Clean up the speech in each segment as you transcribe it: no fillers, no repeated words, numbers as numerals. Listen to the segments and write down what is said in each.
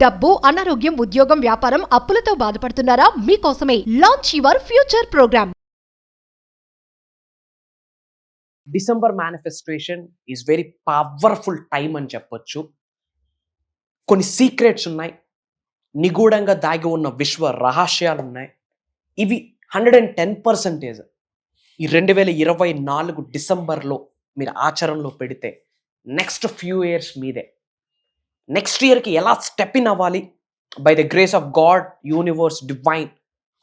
డబ్బు, అనారోగ్యం, ఉద్యోగం, వ్యాపారం, అప్పులతో బాధపడుతున్నారా? మీకోసమే launch your future program. December manifestation is very powerful time అని చెప్పొచ్చు. కొన్ని సీక్రెట్స్ ఉన్నాయి, నిగూఢంగా దాగి ఉన్న విశ్వ రహస్యాలు ఉన్నాయి. ఇవి 110% ఈ 2024 డిసెంబర్లో మీరు ఆచరణలో పెడితే నెక్స్ట్ ఫ్యూ ఇయర్స్ మీదే. నెక్స్ట్ ఇయర్కి ఎలా స్టెప్ ఇన్ అవ్వాలి by the grace of God, universe, divine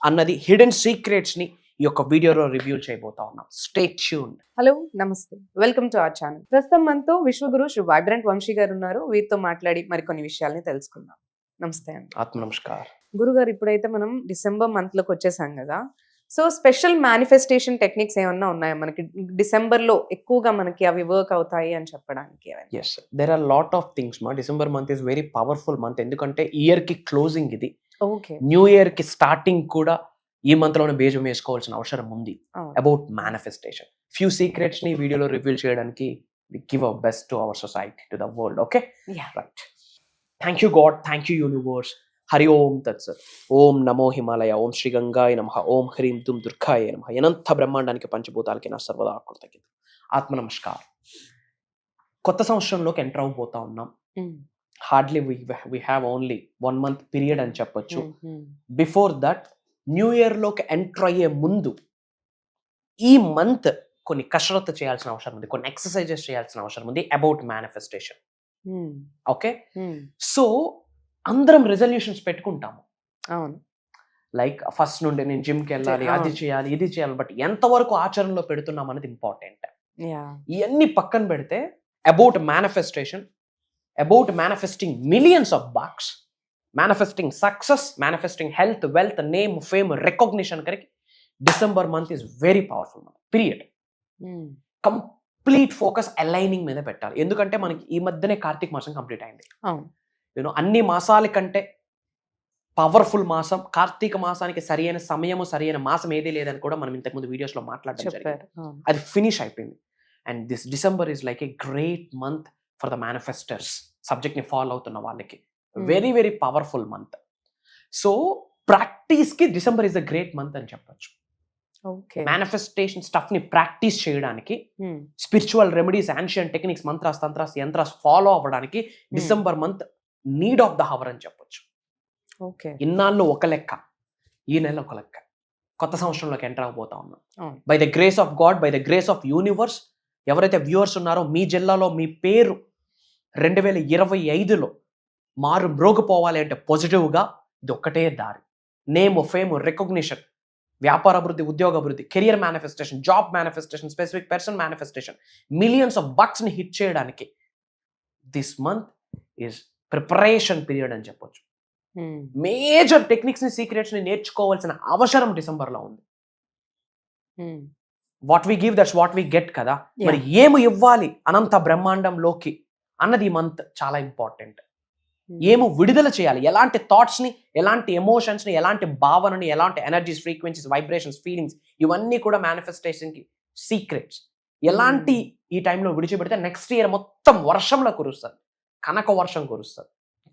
అన్నది హిడెన్ సీక్రెట్స్ని ఈ యొక్క వీడియోలో రివ్యూ చేయబోతా ఉన్నాం. Stay tuned. హలో, నమస్తే, వెల్కమ్ టు అవర్ ఛానల్. ప్రస్తుతం మనతో విశ్వగురు శ్రీ వైబ్రెంట్ వంశీ గారు ఉన్నారు. వీరితో మాట్లాడి మరికొన్ని విషయాల్ని తెలుసుకుందాం. నమస్తే అండి. ఆత్మ నమస్కారం. గురుగారు, ఇప్పుడైతే మనం డిసెంబర్ మంత్ లోకి వచ్చేసాం కదా, సో స్పెషల్ మేనిఫెస్టేషన్ టెక్నిక్స్ ఏమన్నా ఉన్నాయా మనకి డిసెంబర్ లో ఎక్కువగా మనకి అవి వర్క్ అవుతాయి అని చెప్పడానికి? Yes, there are lot of things. మా December month is very powerful month. ఎందుకంటే ఇయర్ కి క్లోజింగ్ ఇది, ఓకే, న్యూ ఇయర్ కి స్టార్టింగ్ కూడా ఈ మంత్ లోనే బేజం వేసుకోవాల్సిన అవసరం ఉంది అబౌట్ మేనిఫెస్టేషన్. ఫ్యూ సీక్రెట్స్ ని వీడియోలో రివీల్ చేయడానికి we give our best to our society, to the world. Okay, right. Thank you God, thank you universe. Hari Om తత్సత్. ఓం నమో హిమాలయ, ఓం శ్రీ గంగాయ నమః, ఓం హ్రీం దుమ్ దుర్గాయ నమః. అనంత బ్రహ్మాండానికి, పంచభూతాలకి నా సర్వదా కృతజ్ఞత. ఆత్మ నమస్కారం. కొత్త సంవత్సరంలోకి ఎంటర్ అవబోతా ఉన్నాం. Hardly we have only 1 month period అని చెప్పొచ్చు. బిఫోర్ దట్, న్యూ ఇయర్ లోకి ఎంటర్ అయ్యే ముందు ఈ మంత్ కొన్ని కసరత్తు చేయాల్సిన అవసరం ఉంది, కొన్ని ఎక్సర్సైజెస్ చేయాల్సిన అవసరం ఉంది అబౌట్ మేనిఫెస్టేషన్. ఓకే, సో అందరం రెజల్యూషన్స్ పెట్టుకుంటాము. అవును, లైక్ ఫస్ట్ నుండి నేను జిమ్కి వెళ్ళాలి, అది చేయాలి, ఇది చేయాలి. బట్ ఎంతవరకు ఆచరణలో పెడుతున్నాం అనేది ఇంపార్టెంట్. ఇవన్నీ పక్కన పెడితే about manifestation, about manifesting millions of box, manifesting success, manifesting health, wealth, name, fame, recognition correct. December month is very powerful month period. Complete focus aligning మీద పెట్టాలి. ఎందుకంటే మనకి ఈ మధ్యనే కార్తీక మాసం కంప్లీట్ అయింది. యూనో, అన్ని మాసాల కంటే పవర్ఫుల్ మాసం కార్తీక మాసానికి. సరైన సమయము, సరైన మాసం ఏదీ లేదని కూడా మనం ఇంతకుముందు వీడియోస్ లో మాట్లాడడం జరిగింది. అది ఫినిష్ అయిపోయింది. And this December is like a great month for the manifesters. Subject ని ఫాలో అవుతున్న వాళ్ళకి very very powerful month. So practice కి December is a great month అని చెప్పొచ్చు. మేనిఫెస్టేషన్ స్టఫ్ ని ప్రాక్టీస్ చేయడానికి, spiritual remedies, ancient techniques, mantras, tantras, yantras follow అవ్వడానికి December month need of the hour అని చెప్పొచ్చు. ఇన్నాళ్ళు ఒక లెక్క, ఈ నెల ఒక లెక్క. కొత్త సంవత్సరంలోకి ఎంటర్ అవబోతా ఉన్నాం. By the grace of God, by the grace of universe. ఎవరైతే వ్యూవర్స్ ఉన్నారో మీ జిల్లాలో మీ పేరు 2025లో మారు మ్రోగిపోవాలి అంటే పాజిటివ్గా ఇది ఒక్కటే దారి. నేమ్, ఫేమ్, రికగ్నిషన్, వ్యాపార అభివృద్ధి, ఉద్యోగ అభివృద్ధి, career manifestation, job manifestation, specific person manifestation, millions of bucks ని హిట్ చేయడానికి this month is preparation period అని చెప్పొచ్చు. మేజర్ టెక్నిక్స్ ని, సీక్రెట్స్ ని నేర్చుకోవాల్సిన అవసరం డిసెంబర్ లో ఉంది. What we give that's what we get కదా. మరి ఏమి ఇవ్వాలి అనంత బ్రహ్మాండంలోకి అన్నది ఈ మంత్ చాలా ఇంపార్టెంట్. ఏమో విడుదల చేయాలి, ఎలాంటి థాట్స్ ని, ఎలాంటి ఎమోషన్స్ ని, ఎలాంటి భావనని, ఎలాంటి ఎనర్జీస్, ఫ్రీక్వెన్సీస్, వైబ్రేషన్స్, ఫీలింగ్స్, ఇవన్నీ కూడా మేనిఫెస్టేషన్ కి సీక్రెట్స్. ఎలాంటి ఈ టైంలో విడిచిపెడితే నెక్స్ట్ ఇయర్ మొత్తం వర్షంలో కురుస్తుంది, కనక వర్షం కురుస్తుంది,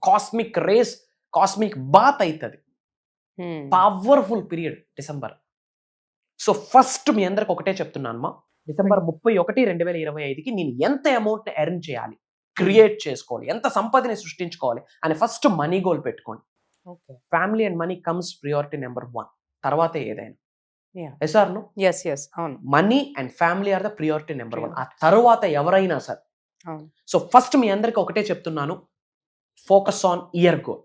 కాస్మిక్ రేస్, కాస్మిక్ బాత్ అవుతుంది. Powerful period December. So first మీ అందరికి ఒకటే చెప్తున్నాను, డిసెంబర్ 31, 2025కి నేను ఎంత అమౌంట్ ని ఎర్న్ చేయాలి, క్రియేట్ చేసుకోవాలి, ఎంత సంపదని సృష్టించుకోవాలి అని ఫస్ట్ మనీ గోల్ పెట్టుకోండి. Family and money comes priority number 1, తర్వాత ఏదైనా. Money and family are the priority number 1. ఆ తర్వాత ఎవరైనా సరే. సో ఫస్ట్ మీ అందరికి ఒకటే చెప్తున్నాను, focus on year goal.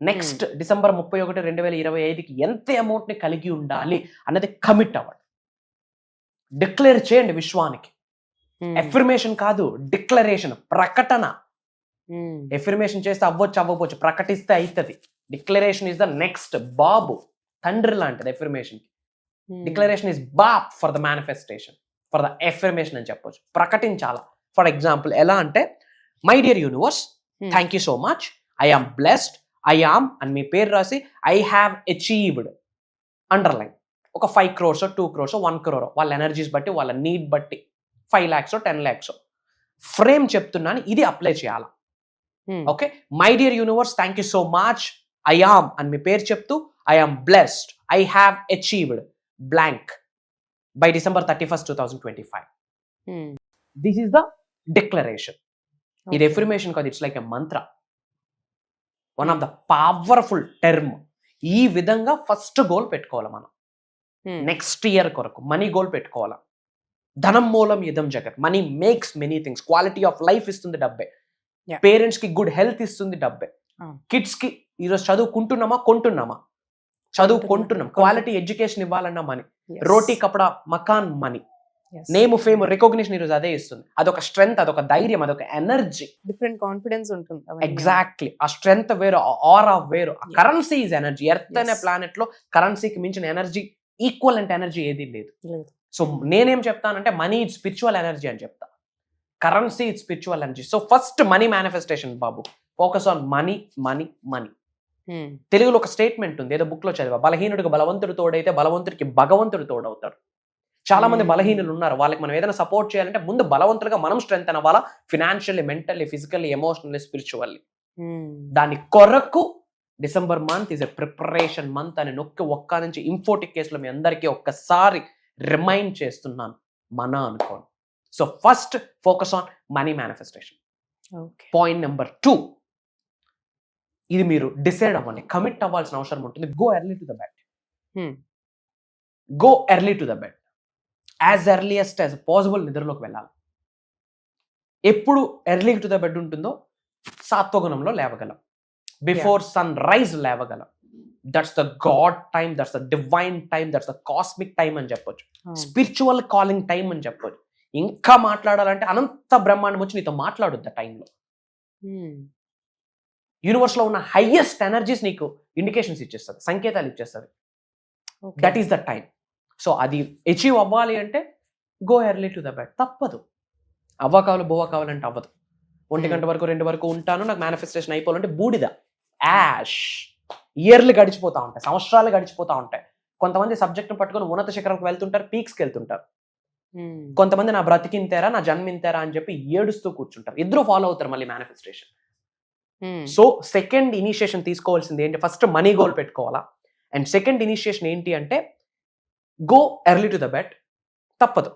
Next December 31, 2025కి ఎంత అమౌంట్ ని కలిగి ఉండాలి అన్నది కమిట్ అవ్వండి. డిక్లేర్ చేయండి విశ్వానికి. ఎఫర్మేషన్ కాదు, డిక్లరేషన్, ప్రకటన. ఎఫర్మేషన్ చేస్తే అవ్వచ్చు, అవ్వకపోవచ్చు, ప్రకటిస్తే అవుతుంది. Declaration is the next. బాబు తండ్రి లాంటిది ఎఫర్మేషన్. డిక్లరేషన్ ఇస్ బాప్ for the manifestation, for the affirmation అని చెప్పొచ్చు. ప్రకటించాలా. ఫర్ ఎగ్జాంపుల్ ఎలా అంటే, my dear universe, thank you so much, I am blessed, I am అని మీ పేరు రాసి ఐ హ్యావ్ అచీవ్డ్ అండర్లైన్. ఒక 5 crores, 2 crores, 1 crore వాళ్ళ ఎనర్జీస్ బట్టి, వాళ్ళ నీడ్ బట్టి 5 lakhs, 10 lakhs ఫ్రేమ్ చెప్తున్నాను, ఇది అప్లై చేయాలా. Okay, my dear universe, thank you so much. I am అని మీ పేరు చెప్తూ, I am blessed, I have achieved blank by December 31st, 2025. This is the declaration. ఇది ఎఫర్మేషన్ కాదు, it's like a mantra, one of the powerful term. ఈ విధంగా first goal పెట్టుకోవాలి మనం. నెక్స్ట్ ఇయర్ కొరకు మనీ గోల్ పెట్టుకోవాలా. ధనం మూలం ఇదం జగత్. Money makes many things. Quality of life ఇస్తుంది డబ్బే. పేరెంట్స్ కి గుడ్ హెల్త్ ఇస్తుంది డబ్బే. కిడ్స్ కి ఈరోజు చదువుకుంటున్నామా, కొంటున్నామా? చదువుకుంటున్నాం. క్వాలిటీ ఎడ్యుకేషన్ ఇవ్వాలన్నా మనీ. రోటీ కపడా మకాన్ మనీ. నేమ్ ఫేమ్ రికగ్నిషన్ ఈరోజు అదే ఇస్తుంది. అదొక స్ట్రెంగ్త్, అదొక ధైర్యం, అదొక ఎనర్జీ, డిఫరెంట్ కాన్ఫిడెన్స్ ఉంటుంది. ఎగ్జాక్ట్లీ. ఆ స్ట్రెంగ్త్ వేరు, ఆరా వేరు. Currency is energy. ఎర్త్ అనే ప్లానెట్ లో కరెన్సీకి మించిన ఎనర్జీ, ఈక్వలెంట్ ఎనర్జీ ఏది లేదు. సో నేనేం చెప్తానంటే మనీ ఇట్ స్పిరిచువల్ ఎనర్జీ అని చెప్తా. Currency it spiritual energy. So first money manifestation Babu. Focus on money, money, money. తెలుగులో ఒక స్టేట్మెంట్ ఉంది, ఏదో బుక్ లో చదివా, బలహీనుడికి బలవంతుడు తోడైతే బలవంతుడికి భగవంతుడు తోడవుతాడు. చాలా మంది బలహీనులు ఉన్నారు. వాళ్ళకి మనం ఏదైనా సపోర్ట్ చేయాలంటే ముందు బలవంతులుగా మనం స్ట్రెంగ్త్ అవ్వాలా, financially, mentally, physically, emotionally, spiritually. దాని కొరకు December month is a preparation month అని నొక్కి ఒక్క నుంచి ఇంఫోటిక్ కేసులో మీ అందరికీ ఒక్కసారి రిమైండ్ చేస్తున్నాను. మన అనుకోండి. So first focus on money manifestation. Point number 2, ఇది మీరు డిసైడ్ అవ్వండి, కమిట్ అవ్వాల్సిన అవసరం ఉంటుంది. Go early to the bed. Go early to the bed. As earliest as possible నిద్రలోకి వెళ్ళాలి. ఎప్పుడు ఎర్లీ టు ద బెడ్ ఉంటుందో సాత్వగుణంలో లేవగలం. బిఫోర్ సన్ రైజ్ లేవగలం. That's the God time, that's the divine time, that's the cosmic time అని చెప్పొచ్చు. Spiritual calling time అని చెప్పొచ్చు. ఇంకా మాట్లాడాలంటే అనంత బ్రహ్మాండం వచ్చి నీతో మాట్లాడుద్ది ఆ టైంలో. యూనివర్స్ లో ఉన్న హైయెస్ట్ ఎనర్జీస్ నీకు ఇండికేషన్స్ ఇచ్చేస్తుంది, సంకేతాలు ఇచ్చేస్తుంది. That is the time. So అది అచీవ్ అవ్వాలి అంటే go early to the bed. తప్పదు. అవ్వ కావాలి, బువ్వ కావాలంటే అవ్వదు. 1 గంట వరకు 2 వరకు ఉంటాను, నాకు మేనిఫెస్టేషన్ అయిపోవాలంటే బూడిద, యాష్. ఇయర్లు గడిచిపోతా ఉంటాయి, సంవత్సరాలు గడిచిపోతా ఉంటాయి. కొంతమంది సబ్జెక్ట్ని పట్టుకొని ఉన్నత శిఖరంకి వెళ్తుంటారు, పీక్స్కి వెళ్తుంటారు. కొంతమంది నా బ్రతికింతారా, నా జన్మింతారా అని చెప్పి ఏడుస్తూ కూర్చుంటారు. ఇద్దరు ఫాలో అవుతారు మళ్ళీ మేనిఫెస్టేషన్. సో సెకండ్ ఇనిషియేషన్ తీసుకోవాల్సింది ఏంటి? ఫస్ట్ మనీ గోల్ పెట్టుకోవాలా. అండ్ సెకండ్ ఇనిషియేషన్ ఏంటి అంటే go early to the bed. తప్పదు.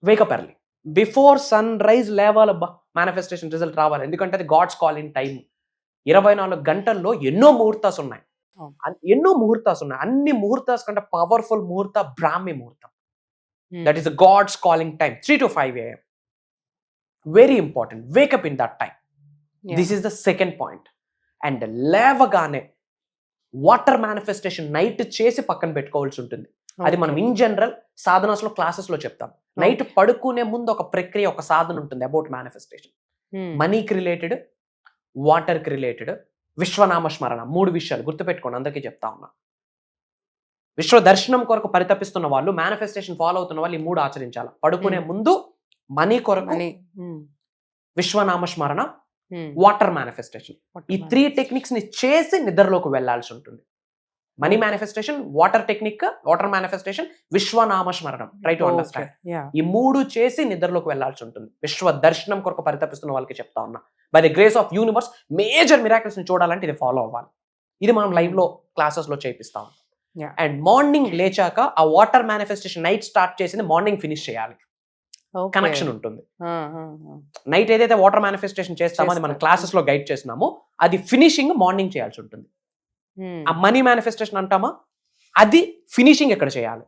Wake up early, before sunrise లేవాలబ్బా, మేనిఫెస్టేషన్ రిజల్ట్ రావాలి. ఎందుకంటే అది గాడ్స్ కాలింగ్ టైం. 24 గంటల్లో ఎన్నో ముహూర్తాస్ ఉన్నాయి. అన్ని ముహూర్తాస్ కంటే పవర్ఫుల్ ముహూర్త బ్రాహ్మీ ముహూర్తం. That is God's calling time, 3 to 5 AM. Very important. Wake up in that time. This is the second point. And లేవగానే వాటర్ మేనిఫెస్టేషన్ నైట్ చేసి పక్కన పెట్టుకోవాల్సి ఉంటుంది. అది మనం ఇన్ జనరల్ సాధనాస్ లో క్లాసెస్ లో చెప్తాం. నైట్ పడుకునే ముందు ఒక ప్రక్రియ, ఒక సాధన ఉంటుంది అబౌట్ మేనిఫెస్టేషన్. మనీకి రిలేటెడ్, వాటర్ కి రిలేటెడ్, విశ్వనామ స్మరణ. 3 విషయాలు గుర్తుపెట్టుకోండి, అందరికీ చెప్తా ఉన్నా. విశ్వ దర్శనం కొరకు పరితపిస్తున్న వాళ్ళు, మేనిఫెస్టేషన్ ఫాలో అవుతున్న వాళ్ళు ఈ 3 ఆచరించాలి. పడుకునే ముందు మనీ కొరకు, విశ్వనామ స్మరణ, వాటర్ మేనిఫెస్టేషన్. ఈ 3 టెక్నిక్స్ ని చేసి నిద్రలోకి వెళ్లాల్సి ఉంటుంది. Money manifestation, water technique, water manifestation, విశ్వనామ స్మరణం. Try to understand. ఈ 3 చేసి నిద్రలోకి వెళ్లాల్సి ఉంటుంది. విశ్వ దర్శనం కొరకు పరితపిస్తున్న వాళ్ళకి చెప్తా ఉన్నా. By the grace of universe major miracles ని చూడాలంటే ఇది ఫాలో అవ్వాలి. ఇది మనం లైవ్ లో క్లాసెస్ లో చేపిస్తాం. అండ్ మార్నింగ్ లేచాక ఆ వాటర్ మేనిఫెస్టేషన్ నైట్ స్టార్ట్ చేసింది మార్నింగ్ ఫినిష్ చేయాలి. కనెక్షన్ ఉంటుంది. నైట్ ఏదైతే వాటర్ మేనిఫెస్టేషన్ చేస్తామో అది మన క్లాసెస్ లో గైడ్ చేసినామో అది ఫినిషింగ్ మార్నింగ్ చేయాల్సి ఉంటుంది. ఆ మనీ మేనిఫెస్టేషన్ అంటామా, అది ఫినిషింగ్ ఎక్కడ చేయాలి.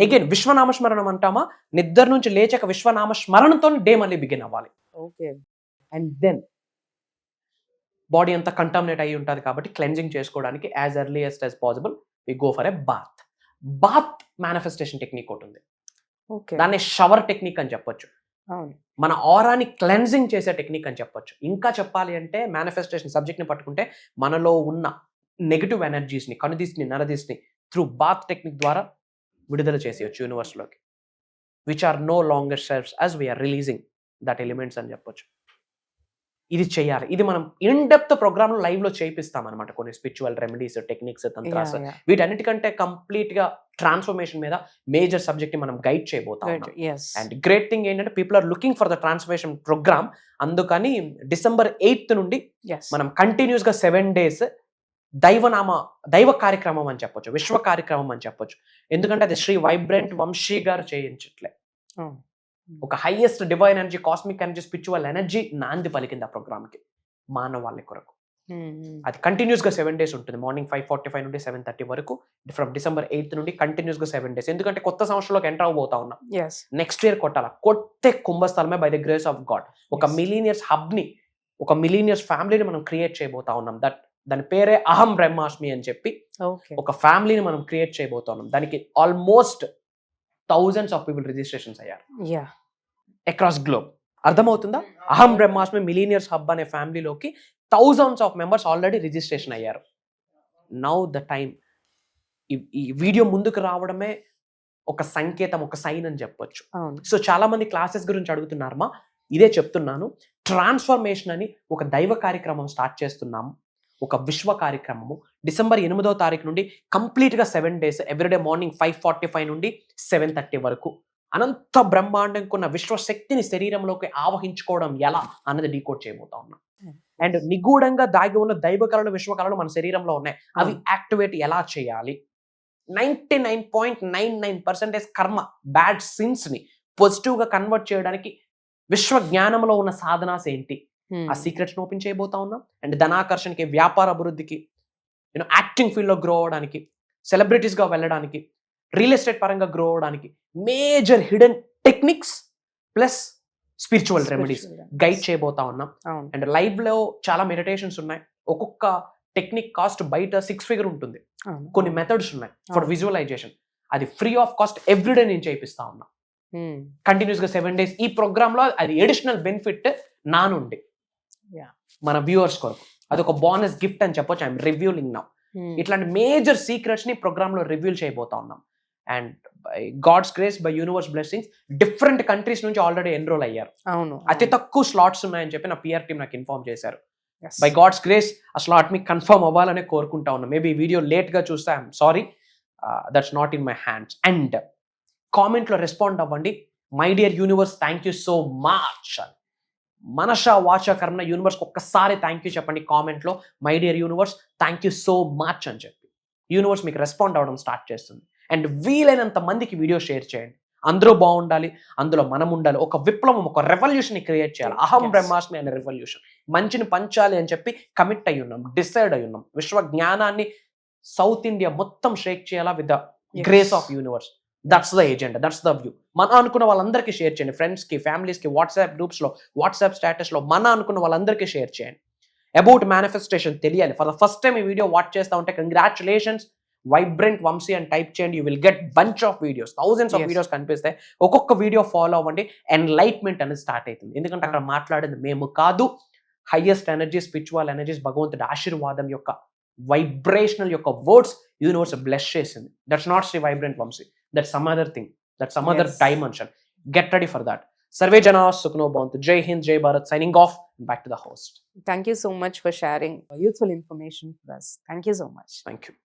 అగైన్ విశ్వనామస్మరణం అంటామా, నిద్ర నుంచి లేచాక విశ్వనామ స్మరణతో డే మళ్ళీ బిగిన్ అవ్వాలి. అండ్ దెన్ బాడీ అంతా కంటామినేట్ అయ్యి ఉంటుంది కాబట్టి క్లెన్జింగ్ చేసుకోవడానికి as earliest as possible we go for a bath. Bath manifestation technique ఒకటి ఉంది. దాన్ని షవర్ టెక్నిక్ అని చెప్పొచ్చు. మన ఆరాని క్లెన్జింగ్ చేసే టెక్నిక్ అని చెప్పొచ్చు. ఇంకా చెప్పాలి అంటే మేనిఫెస్టేషన్ సబ్జెక్ట్ ని పట్టుకుంటే మనలో ఉన్న నెగటివ్ ఎనర్జీస్ ని, కనుదీస్ని, నరదీస్ని త్రూ బాత్ టెక్నిక్ ద్వారా విడుదల చేసేయచ్చు యూనివర్స్ లోకి, which are no longer selfs as we are releasing that elements అని చెప్పొచ్చు. ఇది చేయాలి, ఇది మనం ఇన్ డెప్త్ ప్రోగ్రామ్ లైవ్ లో చేపిస్తాం అనమాట. కొన్ని స్పిరిచువల్ రెమెడీస్, టెక్నిక్స్, తంత్రాస్, వీటన్నిటికంటే కంప్లీట్ గా ట్రాన్స్ఫర్మేషన్ మీద మేజర్ సబ్జెక్ట్ ని మనం గైడ్ చేయబోతాం. అండ్ గ్రేట్ థింగ్ ఏంటంటే people are looking for the transformation program. అందుకని December 8th నుండి మనం కంటిన్యూస్ గా 7 days దైవ కార్యక్రమం అని చెప్పొచ్చు, విశ్వ కార్యక్రమం అని చెప్పొచ్చు. ఎందుకంటే అది శ్రీ వైబ్రెంట్ వంశీ గారు చేయించట్లే. ఒక highest divine energy, cosmic energy, spiritual energy నాంది పలికింది ఆ ప్రోగ్రామ్ కి, మానవాళి కొరకు. అది కంటిన్యూస్ గా 7 days ఉంటుంది. మార్నింగ్ 5:45 నుండి 7:30 వరకు. ఫ్రమ్ December 8th నుండి కంటిన్యూస్ గా 7 days. ఎందుకంటే కొత్త సంవత్సరంలోకి ఎంటర్ అవబోతా ఉన్నాం. నెక్స్ట్ ఇయర్ కొట్టే కుంభస్థలమే by the grace of God. ఒక మిలీనియర్స్ హబ్ ని, ఒక మిలీనియర్స్ ఫ్యామిలీని మనం క్రియేట్ చేయబోతా ఉన్నాం. దాని పేరే అహం బ్రహ్మాస్మి అని చెప్పి ఒక ఫ్యామిలీని మనం క్రియేట్ చేయబోతా ఉన్నాం. దానికి almost thousands of people registrations అయ్యారు అక్రాస్ గ్లోబ్. అర్థమవుతుందా? అహం బ్రహ్మాస్మి మిలీనియర్స్ హబ్ అనే ఫ్యామిలీలోకి thousands of members already registration అయ్యారు. Now the time. ఈ వీడియో ముందుకు రావడమే ఒక సంకేతం, ఒక సైన్ అని చెప్పొచ్చు. సో చాలా మంది క్లాసెస్ గురించి అడుగుతున్నారమ్మా, ఇదే చెప్తున్నాను. ట్రాన్స్ఫర్మేషన్ అని ఒక దైవ కార్యక్రమం స్టార్ట్ చేస్తున్నాము, ఒక విశ్వ కార్యక్రమము. December 8వ తారీఖు నుండి కంప్లీట్ గా 7 days, ఎవ్రీడే మార్నింగ్ 5:45 నుండి 7:30 వరకు. అనంత బ్రహ్మాండంకున్న విశ్వశక్తిని శరీరంలోకి ఆవహించుకోవడం ఎలా అన్నది డీకోడ్ చేయబోతా ఉన్నాం. అండ్ నిగూఢంగా దాగి ఉన్న దైవ కళలు, విశ్వ కళలు మన శరీరంలో ఉన్నాయి. అవి యాక్టివేట్ ఎలా చేయాలి? 99.99% కర్మ, బ్యాడ్ సిన్స్ ని పాజిటివ్ గా కన్వర్ట్ చేయడానికి విశ్వ జ్ఞానంలో ఉన్న సాధనాస్ ఏంటి, ఆ సీక్రెట్స్ ఓపెన్ చేయబోతా ఉన్నాం. అండ్ ధనాకర్షణకి, వ్యాపార అభివృద్ధికి, యాక్టింగ్ ఫీల్డ్ లో గ్రో అవడానికి, సెలబ్రిటీస్ గా వెళ్ళడానికి, రియల్ ఎస్టేట్ పరంగా గ్రో అవడానికి major hidden techniques plus spiritual remedies guide చేయబోతా ఉన్నాం. అండ్ లైవ్ లో చాలా మెడిటేషన్స్ ఉన్నాయి. ఒక్కొక్క టెక్నిక్ కాస్ట్ బయట 6 figure ఉంటుంది. కొన్ని మెథడ్స్ ఉన్నాయి ఫర్ విజువలైజేషన్. అది ఫ్రీ ఆఫ్ కాస్ట్ ఎవ్రీడే నేను చేపిస్తా ఉన్నా కంటిన్యూస్ గా 7 days. ఈ ప్రోగ్రామ్ లో అది ఎడిషనల్ బెనిఫిట్ నా నుండి మన వ్యూవర్స్ కొరకు, అదొక బోనస్ గిఫ్ట్ అని చెప్పొచ్చు. I'm revealing now. ఇట్లాంటి మేజర్ సీక్రెట్స్ ని ప్రోగ్రామ్ లో రివ్యూల్ చేయబోతా ఉన్నాం. And by God's grace, by universe blessings, different countries నుంచి ఆల్రెడీ ఎన్రోల్ అయ్యారు. అతి తక్కువ స్లాట్స్ ఉన్నాయని చెప్పి నా పిఆర్ టీమ్ నాకు ఇన్ఫార్మ్ చేశారు. బై గాడ్స్ గ్రేస్ ఆ స్లాట్ మీకు కన్ఫర్మ్ అవ్వాలనే కోరుకుంటా ఉన్నా. మేబీ వీడియో లేట్ గా చూస్తే I'm sorry, that's not in my hands. And comment లో రెస్పాండ్ అవ్వండి. My dear universe, thank you so much. మనష వాచ కర్మ యూనివర్స్ ఒక్కసారి థ్యాంక్ యూ చెప్పండి కామెంట్ లో. My dear universe, thank you so much అని చెప్పి యూనివర్స్ మీకు రెస్పాండ్ అవ్వడం స్టార్ట్ చేస్తుంది. అండ్ వీలైనంత మందికి వీడియో షేర్ చేయండి. అందరూ బాగుండాలి, అందులో మనం ఉండాలి. ఒక విప్లవం, ఒక రెవల్యూషన్ ని క్రియేట్ చేయాలి. అహం బ్రహ్మాస్మి అనే రెవల్యూషన్, మంచిని పంచాలి అని చెప్పి కమిట్ అయి ఉన్నాం, డిసైడ్ అయి ఉన్నాం. విశ్వ జ్ఞానాన్ని సౌత్ ఇండియా మొత్తం షేక్ చేయాలా with the grace of universe. That's the agenda, that's the view. మన అనుకున్న వాళ్ళందరికీ షేర్ చేయండి. ఫ్రెండ్స్ కి, ఫ్యామిలీస్ కి, వాట్సాప్ గ్రూప్స్ లో, వాట్సాప్ స్టేటస్ లో మన అనుకున్న వాళ్ళందరికీ షేర్ చేయండి. అబౌట్ మేనిఫెస్టేషన్ తెలియాలి. ఫర్ ద ఫస్ట్ టైం ఈ వీడియో వాచ్ చేస్తా ఉంటే కంగ్రాచులేషన్స్, వైబ్రెంట్ వంశీ అని టైప్ చేయండి. You will get bunch of videos, thousands of videos కనిపిస్తాయి. ఒక్కొక్క వీడియో ఫాలో అవ్వండి. ఎన్లైట్మెంట్ అనేది స్టార్ట్ అవుతుంది. ఎందుకంటే అక్కడ మాట్లాడేది మేము కాదు, హైయెస్ట్ ఎనర్జీస్, స్పిరిచువల్ ఎనర్జీస్, భగవంతుడి ఆశీర్వాదం యొక్క వైబ్రేషనల్ యొక్క వర్డ్స్ యూనివర్స్ బ్లెస్ చేసింది. That's not Sri vibrant Vamsi, that's some other thing, that's some other dimension. Get ready for that. Sarve Jana Sukhno Bhavantu. Jai Hind, Jai Bharat. Signing off. Back to the host. Thank you so much for sharing useful information for us. Thank you so much. Thank you.